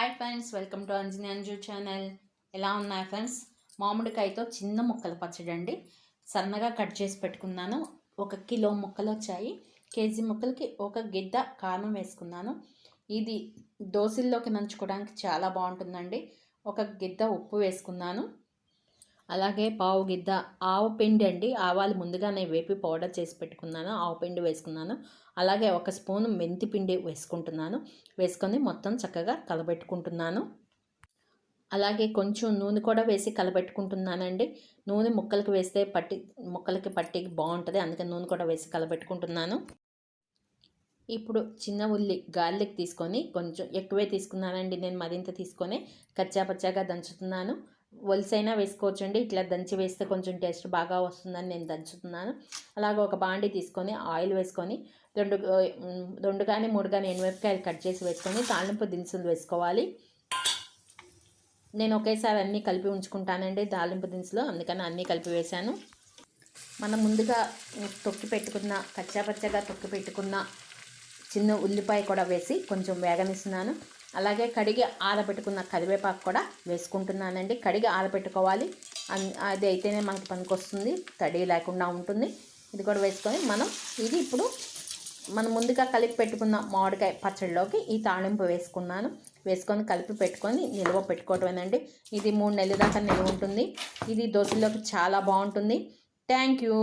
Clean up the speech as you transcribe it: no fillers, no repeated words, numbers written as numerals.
Hi friends, welcome to Anjani Anju channel. ఎలా ఉన్నాయి friends? మామిడికాయతో చిన్న ముక్కలు పచ్చడి అండి. సన్నగా కట్ చేసి పెట్టుకున్నాను. 1 కిలో ముక్కలు వచ్చాయి. కేజీ ముక్కలకి 1 గిద్ద కారం వేసుకున్నాను. ఇది దోశల్లోకి నంచుకోవడానికి చాలా బాగుంటుందండి. 1 గిద్ద ఉప్పు వేసుకున్నాను. అలాగే పావు గిద్ద ఆవు పిండి అండి. ఆవాలు ముందుగానే వేపి పౌడర్ చేసి పెట్టుకున్నాను. ఆవు పిండి వేసుకున్నాను. అలాగే 1 స్పూను మెంతి పిండి వేసుకుంటున్నాను. వేసుకొని మొత్తం చక్కగా కలబెట్టుకుంటున్నాను. అలాగే కొంచెం నూనె కూడా వేసి కలబెట్టుకుంటున్నానండి. నూనె ముక్కలకి వేస్తే ముక్కలకి పట్టి బాగుంటుంది. అందుకని నూనె కూడా వేసి కలబెట్టుకుంటున్నాను. ఇప్పుడు చిన్న ఉల్లి గార్లిక్ తీసుకొని కొంచెం ఎక్కువే తీసుకున్నానండి. నేను మరింత తీసుకొని కచ్చాపచ్చాగా దంచుతున్నాను. ఒలిసైనా వేసుకోవచ్చండి. ఇట్లా దంచి వేస్తే కొంచెం టేస్ట్ బాగా వస్తుందని నేను దంచుతున్నాను. అలాగే ఒక బాండి తీసుకొని ఆయిల్ వేసుకొని 2 కానీ 3 కానీ ఎండుమిరపకాయలు కట్ చేసి వేసుకొని తాలింపు దినుసులు వేసుకోవాలి. నేను ఒకేసారి అన్నీ కలిపి ఉంచుకుంటానండి తాలింపు దినుసులు, అందుకని అన్నీ కలిపి వేశాను. మనం ముందుగా కచ్చాపచ్చగా తొక్కి పెట్టుకున్న చిన్న ఉల్లిపాయ కూడా వేసి కొంచెం వేగనిస్తున్నాను. అలాగే కడిగి ఆరబెట్టుకున్న కరివేపాకు కూడా వేసుకుంటున్నానండి. కడిగి ఆరబెట్టుకోవాలి, అది అయితేనే మనకి పనికొస్తుంది, తడి లేకుండా ఉంటుంది. ఇది కూడా వేసుకొని ఇప్పుడు మనం ముందుగా కలిపి పెట్టుకున్న మామిడికాయ పచ్చడిలోకి ఈ తాళింపు వేసుకొని కలిపి పెట్టుకొని నిల్వ పెట్టుకోవటమేనండి. ఇది 3 నెలల దాకా నిల్వ ఉంటుంది. ఇది దోశల్లోకి చాలా బాగుంటుంది. Thank you.